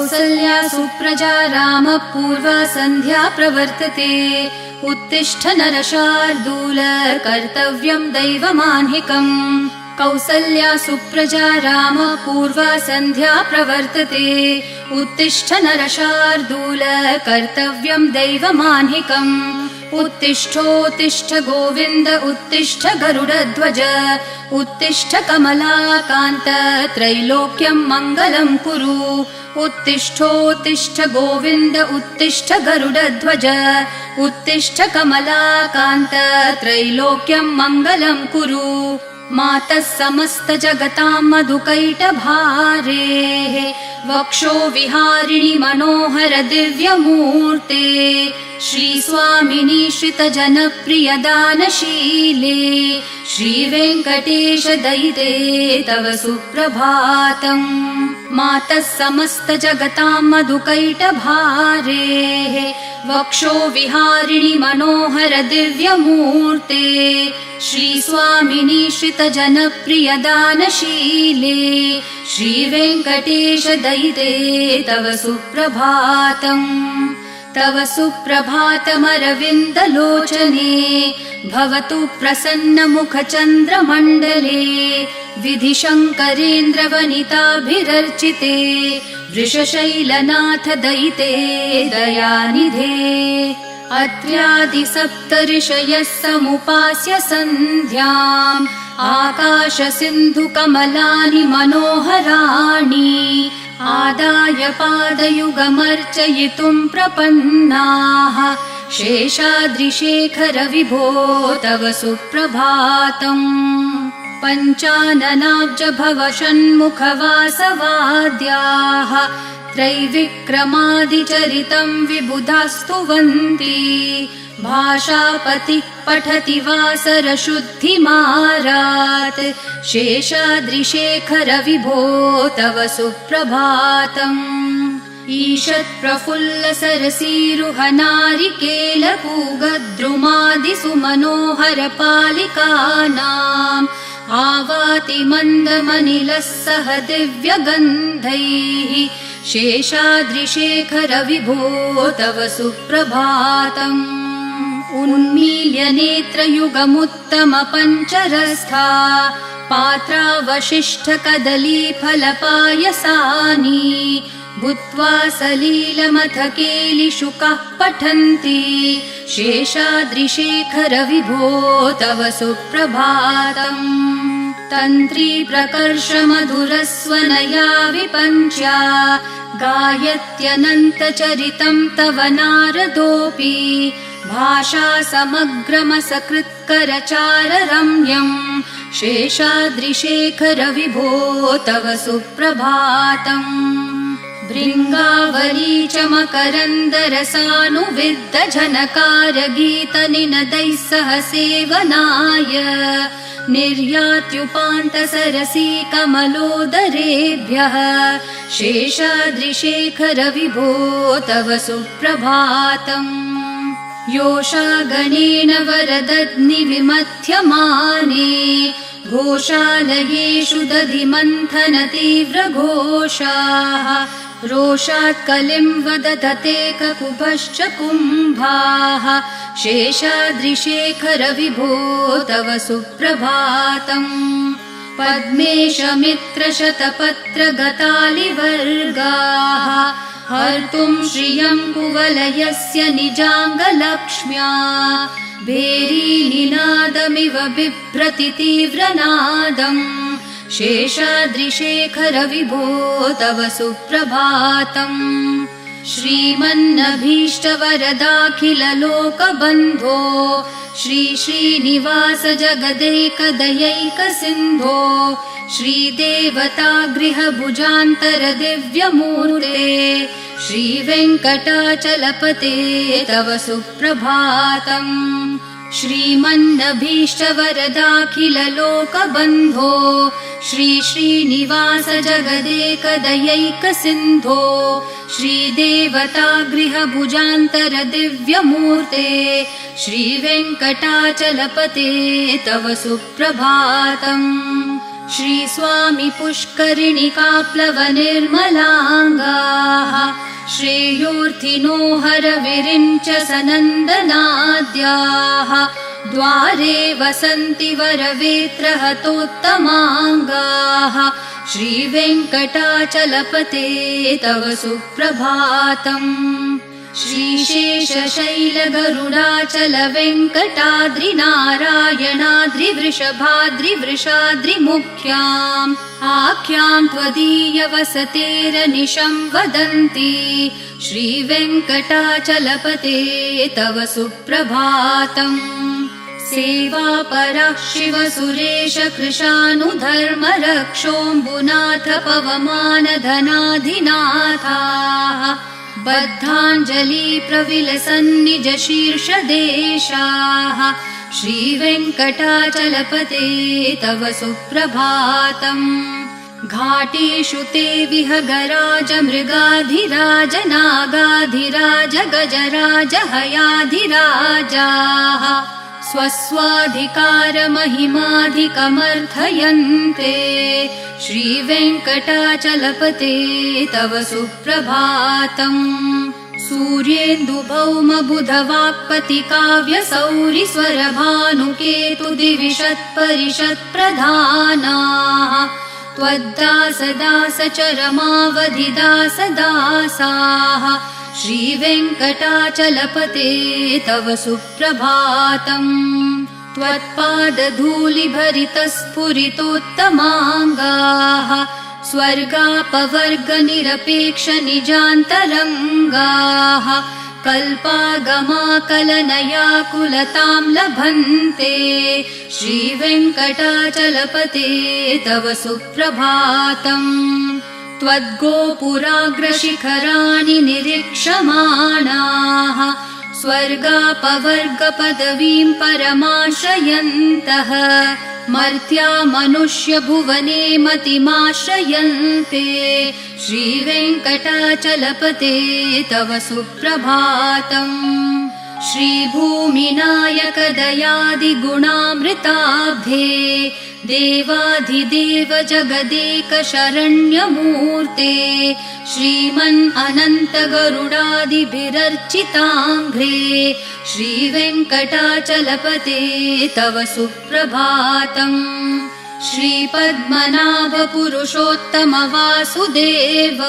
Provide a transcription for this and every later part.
कौसल्या सुप्रजा रामः पूर्वा सन्ध्या प्रवर्तते उत्तिष्ठ नरशार्दूल कर्तव्यं दैवमाह्निकम् कौसल्या सुप्रजा रामः पूर्वा सन्ध्या प्रवर्तते उत्तिष्ठ नरशार्दूल कर्तव्यं दैवमाह्निकम् उत्तिष्ठोत्तिष्ठ गोविन्द उत्तिष्ठ गरुडध्वज उत्तिष्ठ कमलाकान्त त्रैलोक्यं मङ्गलं कुरु उत्तिष्ठोत्तिष्ठ गोविन्द उत्तिष्ठ गरुडध्वज उत्तिष्ठ कमलाकान्त त्रैलोक्यं मङ्गलं कुरु मातः समस्त जगतां मधुकैटभारेः वक्षो विहारिणि मनोहर दिव्यमूर्ते श्रीस्वामिनि श्रितजनप्रिय दानशीले श्रीवेङ्कटेश दयिते तव सुप्रभातम् मातः समस्त जगतां मधुकैटभारेः वक्षो विहारिणि मनोहर दिव्यमूर्ते श्रीस्वामिनि श्रितजनप्रिय दानशीले श्रीवेङ्कटेश दयिते तव सुप्रभातम् तव सुप्रभातमरविन्दलोचने भवतु प्रसन्नमुखचन्द्रमण्डले विधिशङ्करेन्द्रवनिताभिरर्चिते वृषशैलनाथ दयिते दयानिधे अत्र्यादिसप्तऋषयः समुपास्य सन्ध्याम् आकाशसिन्धुकमलानि मनोहराणि आदाय पादयुगमर्चयितुं प्रपन्नाः शेषाद्रिशेखर विभो तव सुप्रभातम् पञ्चाननाब्ज भव षण्मुखवासवाद्याः त्रैविक्रमादिचरितं विबुधास्तुवन्ति भाषापतिः पठति वासरशुद्धिमारात् शेषाद्रिशेखर विभो तव सुप्रभातम् ईषत्प्रफुल्लसरसीरुहनारिकेलपूगद्रुमादिसुमनोहरपालिकानाम् आवाति मन्दमनिलः सह दिव्यगन्धैः शेषाद्रिशेखर विभो तव सुप्रभातम् उन्मील्य नेत्रयुगमुत्तम पञ्चरस्था पात्रावशिष्ठकदलीफलपायसानि भूत्वा सलीलमथ केलिशुकाः पठन्ति शेषाद्रिशेखर विभो तव सुप्रभातम् तन्त्री प्रकर्ष मधुरस्वनया विपञ्च्या गायत्यनन्तचरितं तव नारदोऽपि भाषा समग्रमसकृत्करचाररम्यम् शेषाद्रिशेखर विभो तव सुप्रभातम् भृङ्गावली च मकरन्दरसानुविद्धझनकारगीतनिनदैः सह सेवनाय निर्यात्युपान्तसरसी कमलोदरेभ्यः शेषाद्रिशेखर विभो तव सुप्रभातम् योषागणेन वरदग्निविमथ्यमाने घोषालयेषु दधिमन्थन तीव्रघोषाः रोषात् कलिं वदधते ककुभश्च कुम्भाः शेषाद्रिशेखर विभो तव सुप्रभातम् पद्मेशमित्रशतपत्रगतालिवर्गाः हर्तुं श्रियं कुवलयस्य निजाङ्गलक्ष्म्या भेरीनिनादमिव बिभ्रति तीव्रनादम् शेषाद्रिशेखर विभो तव सुप्रभातम् श्रीमन्नभीष्टवरदाखिललोकबन्धो श्री श्रीनिवास जगदैकदयैकसिन्धो श्रीदेवतागृहभुजान्तर दिव्यमूर्ते श्रीवेङ्कटाचलपते तव सुप्रभातम् श्रीमन्नभीष्टवरदाखिललोकबन्धो श्री श्रीनिवास जगदेकदयैकसिन्धो श्रीदेवतागृहभुजान्तर दिव्यमूर्ते श्रीवेङ्कटाचलपते तव सुप्रभातम् श्रीस्वामी पुष्करिणिकाप्लवनिर्मलाङ्गाः श्रेयोर्थिनो हरविरिञ्च सनन्दनाद्याः द्वारे वसन्ति वरवेत्रहतोत्तमाङ्गाः श्रीवेङ्कटाचलपते तव सुप्रभातम् श्रीशेषशैलगरुडाचलवेङ्कटाद्रिनारायणाद्रिवृषभाद्रिवृषाद्रिमुख्याम् आख्यां त्वदीयवसतेरनिशं वदन्ति श्रीवेङ्कटाचलपते तव सुप्रभातम् सेवापरः शिवसुरेश कृशानुधर्मरक्षोऽम्बुनाथ पवमानधनाधिनाथाः बद्धाञ्जलि प्रविलसन्निज शीर्षदेशाः श्रीवेङ्कटाचलपते तव सुप्रभातम् घाटेषु ते विहगराज मृगाधिराज नागाधिराज गजराज हयाधिराजाः स्वस्वाधिकारमहिमाधिकमर्थयन्ते श्रीवेङ्कटाचलपते तव सुप्रभातम् सूर्येन्दुभौमबुधवाक्पतिकाव्यसौरिस्वरभानुकेतुदिविषत्परिषत्प्रधानाः त्वद्दासदासचरमावधिदासदासाः श्रीवेङ्कटाचलपते तव सुप्रभातम् त्वत्पादधूलिभरितस्फुरितोत्तमाङ्गाः स्वर्गापवर्गनिरपेक्षनिजान्तरङ्गाः कल्पागमाकलनयाकुलतां लभन्ते श्रीवेङ्कटाचलपते तव सुप्रभातम् त्वद्गोपुराग्रशिखराणि निरीक्षमाणाः स्वर्गापवर्गपदवीं परमाश्रयन्तः मर्त्या मनुष्यभुवने मतिमाश्रयन्ते श्रीवेङ्कटाचलपते तव सुप्रभातम् श्रीभूमिनायकदयादिगुणामृताब्धे देवाधिदेव जगदेक शरण्यमूर्ते श्रीमन् अनन्त गरुडादिभिरर्चिताङ्घ्रे श्रीवेङ्कटाचलपते तव सुप्रभातम् श्रीपद्मनाभ पुरुषोत्तम वासुदेव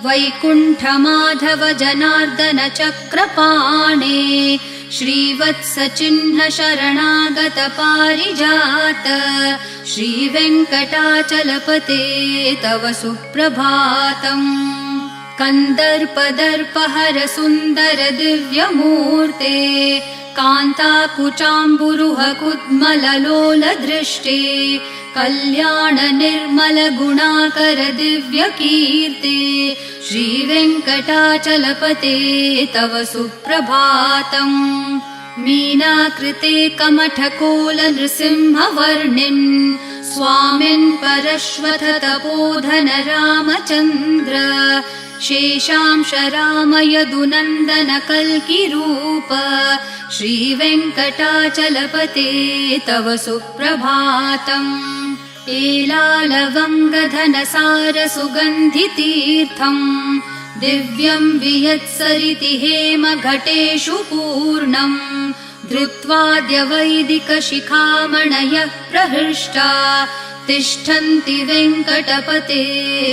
वैकुण्ठमाधव जनार्दन चक्रपाणे श्रीवत्सचिह्न शरणागत पारिजात श्रीवेङ्कटाचलपते तव सुप्रभातम् कन्दर्पदर्पहर सुन्दर दिव्यमूर्ते कान्ताकुचाम्बुरुह कुड्मललोल दृष्टे कल्याण निर्मल गुणाकर दिव्यकीर्ते श्रीवेङ्कटाचलपते तव सुप्रभातम् मीनाकृते कमठकोल नृसिंहवर्णिन् स्वामिन् परश्वथ तपोधन रामचन्द्र शेषांश राम यदुनन्दन कल्किरूप श्रीवेङ्कटाचलपते तव सुप्रभातम् एलालवङ्गधनसार सुगन्धितीर्थम् दिव्यं वियत्सरिति हेम घटेषु पूर्णम् धृत्वाद्य वैदिकशिखामणयः प्रहृष्टा तिष्ठन्ति वेङ्कटपते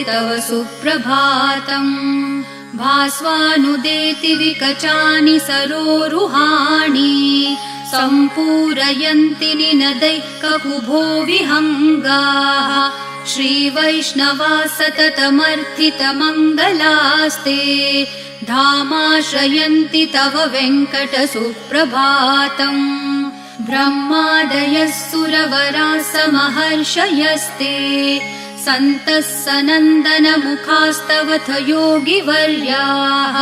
तव सुप्रभातम् भास्वानुदेति विकचानि सरोरुहाणि सम्पूरयन्ति निनदैः ककुभो विहङ्गाः श्रीवैष्णवा सततमर्थितमङ्गलास्ते धामाश्रयन्ति तव वेङ्कट सुप्रभातम् ब्रह्मादयः सुरवराः समहर्षयस्ते सन्तः सनन्दन मुखास्तवथ योगिवर्याः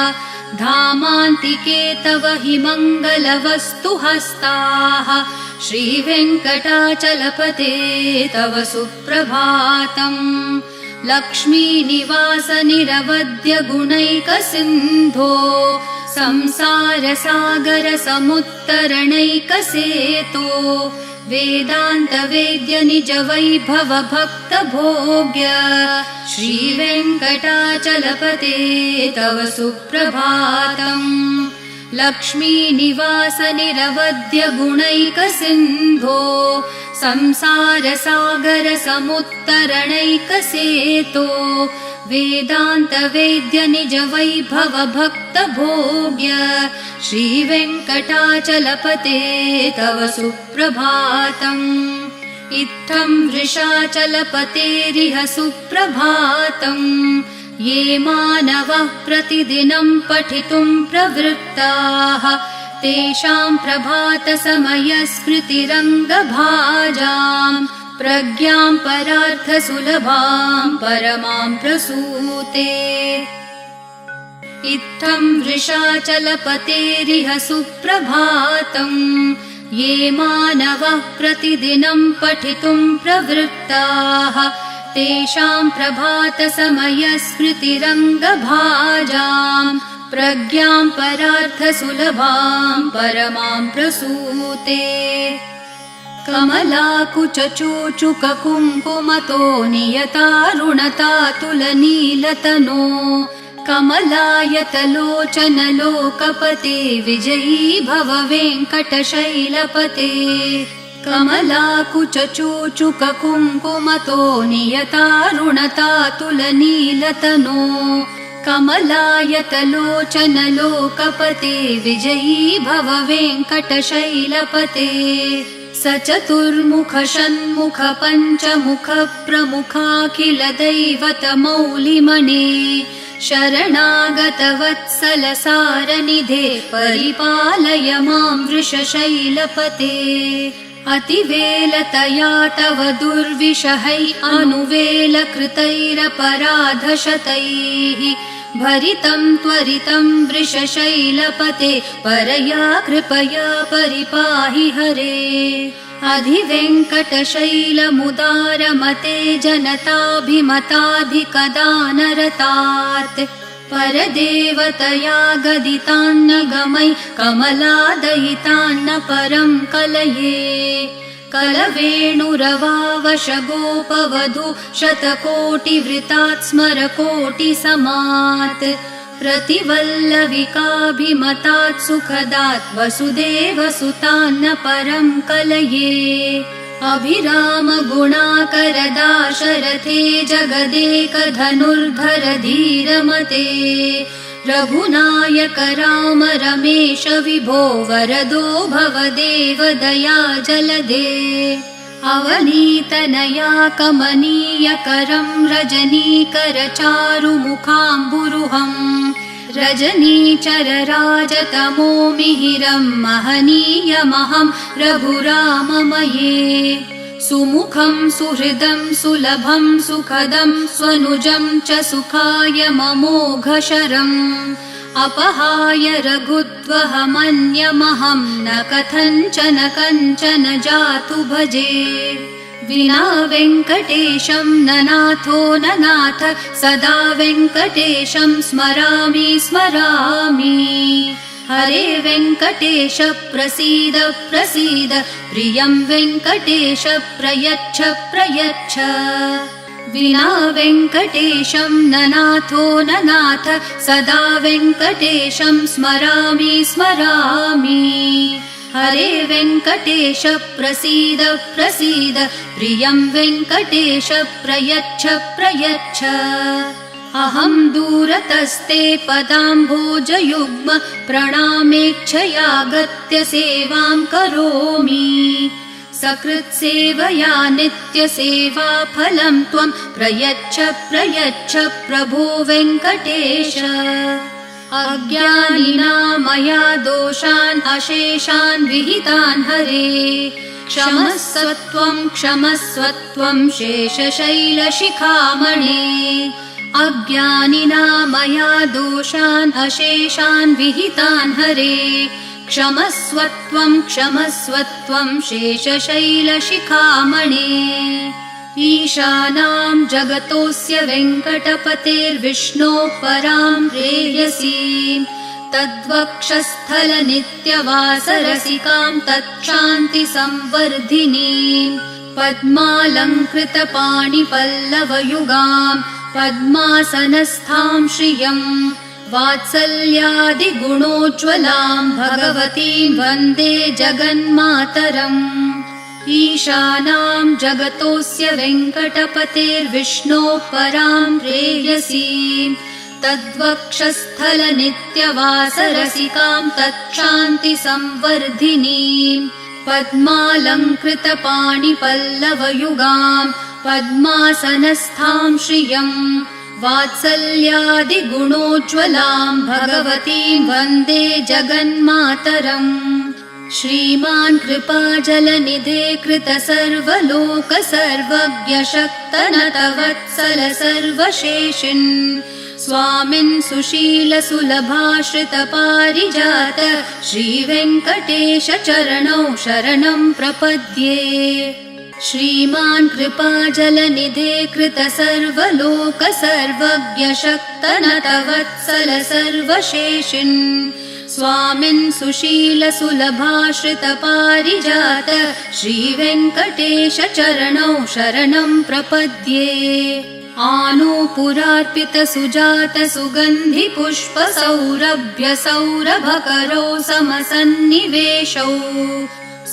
धामान्तिके तव हि मङ्गलवस्तु हस्ताः श्रीवेङ्कटाचलपते तव सुप्रभातम् लक्ष्मीनिवास निरवद्य गुणैकसिन्धो संसार सागर समुत्तरणैकसेतो वेदान्तवेद्य निज वैभव भक्त भोग्य श्रीवेङ्कटाचलपते तव सुप्रभातम्। लक्ष्मीनिवास निरवध्य गुणैकसिन्धो संसारसागर समुत्तरणैकसेतो वेदान्तवेद्य निज वैभव भक्त भोग्य श्रीवेङ्कटाचलपते तव सुप्रभातम्। इत्थं वृषाचलपतेरिह सुप्रभातम्। ये मानवः प्रतिदिनं पठितुं प्रवृत्ताः तेषां प्रभातसमयस्मृतिरङ्गभाजाम् प्रज्ञां परार्थसुलभां परमां प्रसूते। इत्थं वृषाचलपतेरिह सुप्रभातम्। ये मानवः प्रतिदिनं पठितुं प्रवृत्ताः तेषां प्रभातसमयस्मृतिरङ्गभाजाम् प्रज्ञां परार्थसुलभां परमां प्रसूते। कमलाकुचूचुककुङ्कुमतो नियतारुणतातुलनीलतनो कमलायतलोचनलोकपते विजयी भव वेङ्कटशैलपते। कमलाकुचूचुककुङ्कुमतो नियतारुणतातुलनीलतनो कमलायतलोचनलोकपते विजयी भव वेङ्कटशैलपते। स चतुर्मुख षण्मुख पञ्चमुख प्रमुखाखिल दैवतमौलिमणे शरणागतवत्सल सारनिधे परिपालय मां वृषशैलपते। अतिवेलतया तव दुर्विषहै अनुवेलकृतैरपराधशतैः भरितं त्वरितं वृषशैलपते परया कृपया परिपाहि हरे। अधिवेङ्कटशैलमुदारमते जनताभिमताधिकदानरतात् परदेवतया गदितान्न गमै कमलादयितान्न परं कलये। कलवेणुरवावशगोपवधू शतकोटिवृतात् स्मरकोटिसमात् प्रतिवल्लविकाभिमतात् सुखदात् वसुदेवसुतान्न परं कलये। अभिराम गुणाकरदाशरथे जगदेकधनुर्धर धीरमते रघुनायक राम रमेश विभो वरदो भवदेव दया जलदे। अवनीतनया कमनीयकरं रजनीकर चारुमुखाम्बुरुहम् रजनीचरराजतमो मिहिरं महनीयमहं रघुराममये। सुमुखं सुहृदं सुलभं सुखदं स्वनुजं च सुखाय ममोघशरम् अपहाय रघुत्वहमन्यमहं न कथञ्चन कञ्चन जातु भजे। विना वेङ्कटेशं ननाथो ननाथ सदा वेङ्कटेशं स्मरामि स्मरामि। हरे वेङ्कटेश प्रसीद प्रसीद प्रियं वेङ्कटेश प्रयच्छ प्रयच्छ। विना वेङ्कटेशं ननाथो ननाथ सदा वेङ्कटेशं स्मरामि स्मरामि। हरे वेङ्कटेश प्रसीद प्रसीद प्रियं वेङ्कटेश प्रयच्छ प्रयच्छ। अहं दूरतस्ते पदाम्भोजयुग्म प्रणामेच्छयागत्य सेवां करोमि। सकृत्सेवया नित्यसेवाफलं त्वं प्रयच्छ प्रयच्छ प्रभो वेङ्कटेश। अज्ञानिना मया दोषान् अशेषान् विहितान् हरे क्षमस्वत्वं शेषशैलशिखामणे। अज्ञानिना मया दोषान् अशेषान् विहितान् हरे क्षमस्वत्वं शेषशैलशिखामणे। ईशानां जगतोऽस्य वेङ्कटपतेर्विष्णोः परां प्रेयसीं तद्वक्षस्थलनित्यवासरसिकां तच्छान्तिसंवर्धिनीं पद्मालङ्कृतपाणिपल्लवयुगां पद्मासनस्थां श्रियं वात्सल्यादिगुणोज्ज्वलां भगवतीं वन्दे जगन्मातरम् ईशानां जगतोऽस्य वेङ्कटपतेर्विष्णोः परां प्रेयसीं तद्वक्षस्थलनित्यवासरसिकां तच्छान्तिसंवर्धिनीं पद्मालङ्कृतपाणिपल्लवयुगां पद्मासनस्थां श्रियं वात्सल्यादिगुणोज्ज्वलां भगवतीं वन्दे जगन्मातरम् श्रीमान् कृपाजलनिधे कृतसर्वलोकसर्वज्ञ शक्तनतवत्सल सर्वशेषिन् स्वामिन् सुशीलसुलभाश्रितपारिजात श्रीवेङ्कटेश चरणौ शरणं प्रपद्ये श्रीमान् कृपाजलनिधे कृतसर्वलोकसर्वज्ञ शक्तनतवत्सल सर्वशेषिन् स्वामिन् सुशीलसुलभाश्रितपारिजात श्रीवेङ्कटेश चरणौ शरणं प्रपद्ये आनूपुरार्पितसुजातसुगन्धिपुष्पसौरभ्यसौरभकरौ समसन्निवेशौ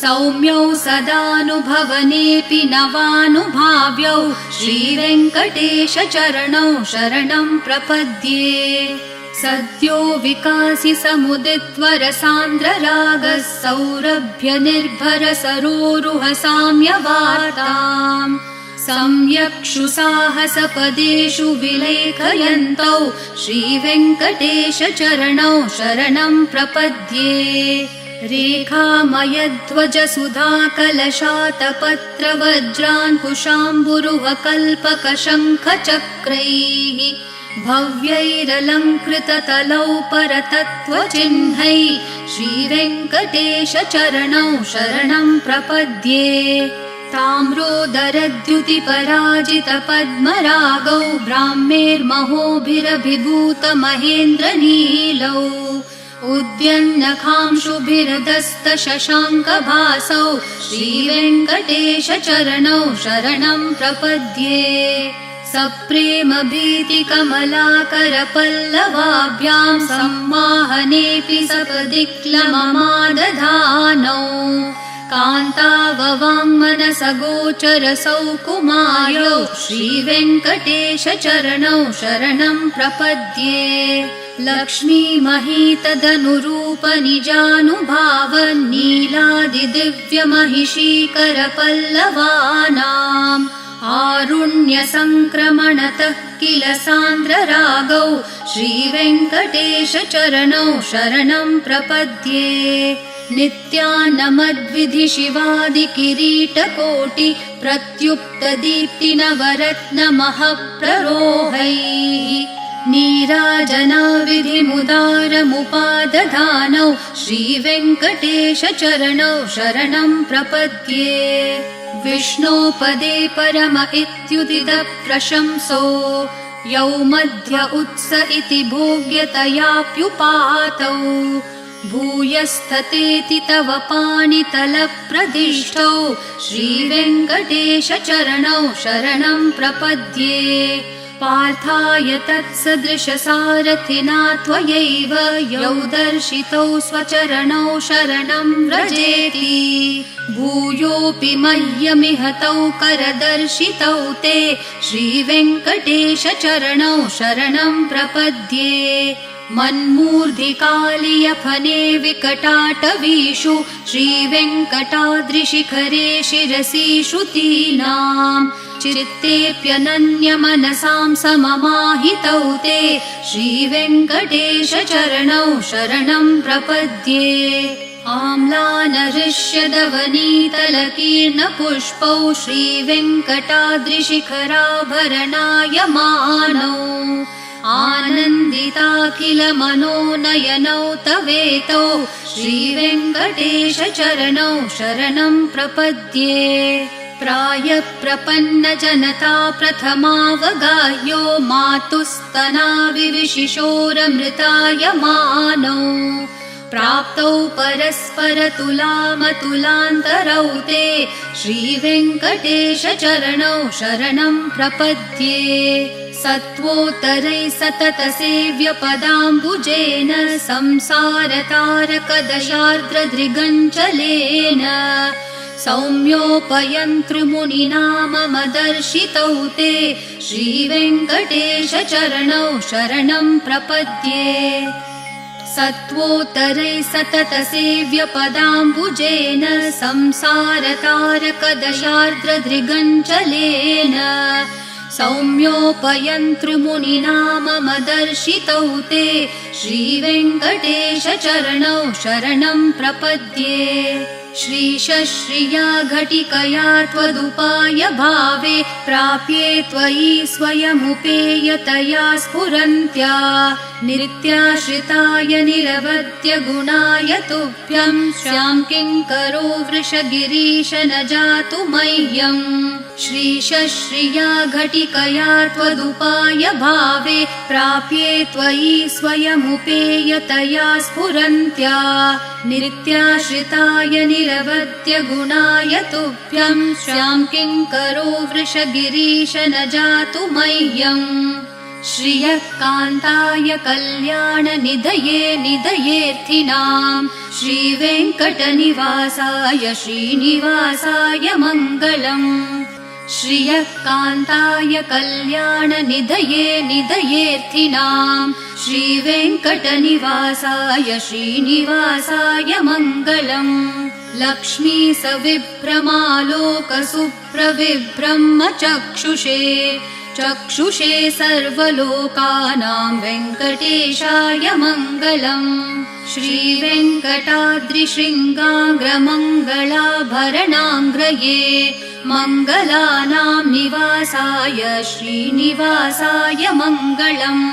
सौम्यौ सदानुभवनेऽपि नवानुभाव्यौ श्रीवेङ्कटेश चरणौ शरणं प्रपद्ये सद्यो विकासि समुदित्वरसान्द्ररागः सौरभ्य निर्भर सरोरुह साम्यवार्ताम् सम्यक्षु साहसपदेषु विलेखयन्तौ श्रीवेङ्कटेश चरणौ शरणं प्रपद्ये रेखामयध्वज सुधाकलशातपत्रवज्राङ्कुशाम्बुरुहकल्पकशङ्खचक्रैः भव्यैरलङ्कृततलौ परतत्त्वचिह्नैः श्रीवेङ्कटेश चरणौ शरणं प्रपद्ये ताम्रोदरद्युतिपराजितपद्मरागौ ब्राह्मेर्महोभिरभिभूतमहेन्द्रनीलौ उद्यन्नखांशुभिरदस्तशशाङ्कभासौ श्रीवेङ्कटेश चरणौ शरणं प्रपद्ये सप्रेमभीतिकमलाकरपल्लवाभ्यां सम्माहनेऽपि सपदि क्लममादधानौ कान्ताववाङ्मनसगोचरसौकुमार्यौ श्रीवेङ्कटेश चरणौ शरणं प्रपद्ये लक्ष्मीमहीतदनुरूपनिजानुभावन्नीलादिदिव्यमहिषीकरपल्लवानाम् आरुण्यसङ्क्रमणतः किल सान्द्ररागौ श्रीवेङ्कटेश चरणौ शरणं प्रपद्ये नित्यानमद्विधि शिवादिकिरीटकोटि प्रत्युक्तदीप्तिनवरत्नमःप्ररोहैः नीराजनाविधिमुदारमुपादधानौ श्रीवेङ्कटेश चरणौ शरणं प्रपद्ये विष्णोपदे परम इत्युदितः प्रशंसो यौ मध्य उत्स इति भोग्यतयाप्युपातौ भूयस्ततेति तव पाणितलप्रदिष्टौ श्रीवेङ्कटेश चरणौ शरणं प्रपद्ये पार्थाय तत्सदृशसारथिना त्वयैव यौ दर्शितौ स्वचरणौ शरणं व्रजेति भूयोऽपि मह्यमिह तौ करदर्शितौ ते श्रीवेङ्कटेश चरणौ शरणं प्रपद्ये मन्मूर्धिकालियफने विकटाटवीषु श्रीवेङ्कटाद्रिशिखरे शिरसि श्रुतीनां चित्तेऽप्यनन्यमनसां सममाहितौ ते श्रीवेङ्कटेश चरणौ शरणं प्रपद्ये आम्लानहृष्यदवनीतलकीर्णपुष्पौ श्रीवेङ्कटाद्रिशिखराभरणायमानौ आनन्दिताखिलमनोनयनौ तवेतौ श्रीवेङ्कटेश चरणौ शरणं प्रपद्ये प्रायप्रपन्नजनता प्रथमावगाह्यो मातुस्तनाविविशिशोरमृतायमानौ प्राप्तौ परस्परतुलामतुलान्तरौ ते श्रीवेङ्कटेशचरणौ शरणं प्रपद्ये सत्वोत्तरैः सततसेव्यपदाम्बुजेन संसारतारकदशार्द्रदृगञ्चलेन सौम्योपयन्तृमुनिना मम दर्शितौ ते श्रीवेङ्कटेशचरणौ शरणं प्रपद्ये सत्वोत्तरैः सततसेव्यपदाम्बुजेन संसारतारकदशार्द्रदृगञ्चलेन सौम्योपयन्तृमुनिना मम दर्शितौ ते श्रीवेङ्कटेशचरणौ शरणं प्रपद्ये श्रीशश्रिया घटिकया त्वदुपाय भावे प्राप्ये त्वयि स्वयमुपेयतया स्फुरन्त्या नित्याश्रिताय निरवद्य गुणाय तुभ्यं स्यां किङ्करो वृषगिरीश न जातु मह्यम् श्रीशश्रिया घटिकया त्वदुपाय भावे प्राप्ये त्वयि स्वयमुपेयतया स्फुरन्त्या नित्याश्रिताय निरवद्य गुणाय तुभ्यं स्यां किङ्करो वृषगिरीश न जातु मह्यम् श्रियः कान्ताय कल्याणनिधये निधयेऽर्थिनां श्रीवेङ्कटनिवासाय श्रीनिवासाय मङ्गलम् श्रियः कान्ताय कल्याणनिधये निधयेऽर्थिनां श्रीवेङ्कटनिवासाय श्रीनिवासाय मङ्गलम् लक्ष्मी सविभ्रमालोकसुप्रविभ्रमचक्षुषे चक्षुषे सर्वलोकानां वेङ्कटेशाय मङ्गलम् श्रीवेङ्कटाद्रिशृङ्गाग्रमङ्गलाभरणाङ्ग्रये मङ्गलानां निवासाय श्रीनिवासाय मङ्गलम्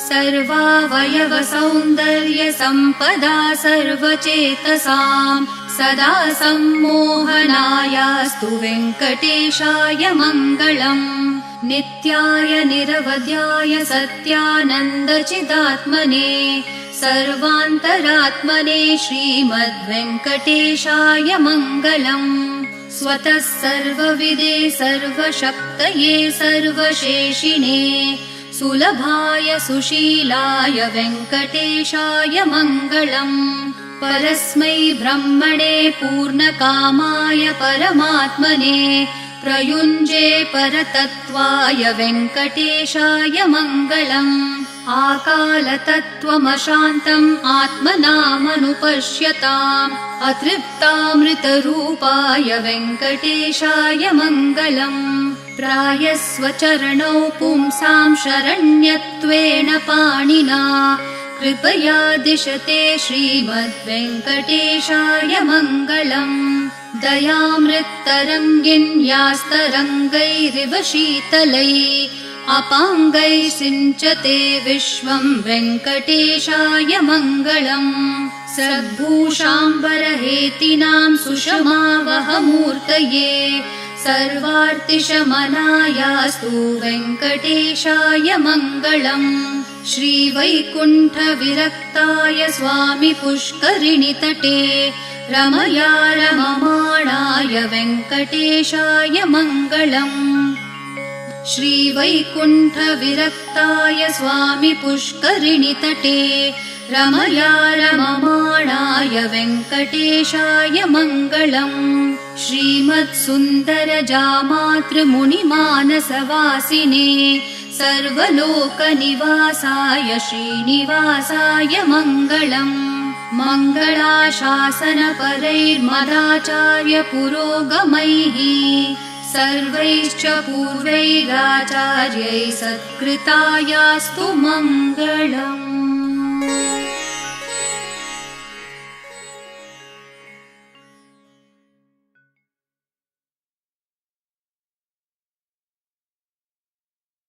सर्वावयवसौन्दर्यसम्पदा सर्वचेतसां सदा सम्मोहनायास्तु वेङ्कटेशाय मङ्गलम् नित्याय निरवध्याय सत्यानन्दचिदात्मने सर्वान्तरात्मने श्रीमद्वेङ्कटेशाय मङ्गलम् स्वतः सर्वविदे सर्वशक्तये सर्वशेषिणे सुलभाय सुशीलाय वेङ्कटेशाय मङ्गलम् परस्मै ब्रह्मणे पूर्णकामाय परमात्मने प्रयुञ्जे परतत्त्वाय वेङ्कटेशाय मङ्गलम् आकालतत्त्वमशान्तम् आत्मनामनुपश्यताम् अतृप्तामृतरूपाय वेङ्कटेशाय मङ्गलम् प्रायस्वचरणौ पुंसां शरण्यत्वेन पाणिना कृपया दिशते श्रीमद्वेङ्कटेशाय मङ्गलम् दयामृत्तरङ्गिन्यास्तरङ्गैरिव शीतलैः अपाङ्गैः सिञ्चते विश्वं वेङ्कटेशाय मङ्गलम् सद्भूषाम्बरहेतिनां सुषमावहमूर्तये सर्वार्तिशमनायास्तु वेङ्कटेशाय मङ्गलम् श्रीवैकुण्ठविरक्ताय स्वामि पुष्करिणीतटे रमया रममाणाय वेङ्कटेशाय मङ्गलम् श्रीवैकुण्ठविरक्ताय स्वामि पुष्करिणीतटे रमया रममाणाय वेङ्कटेशाय मङ्गलम् श्रीमत्सुन्दरजामातृमुनिमानसवासिने सर्वलोकनिवासाय श्रीनिवासाय मङ्गलम् मङ्गलाशासनपरैर्मदाचार्य पुरोगमैः सर्वैश्च पूर्वैराचार्यैः सत्कृतायास्तु मङ्गलम्।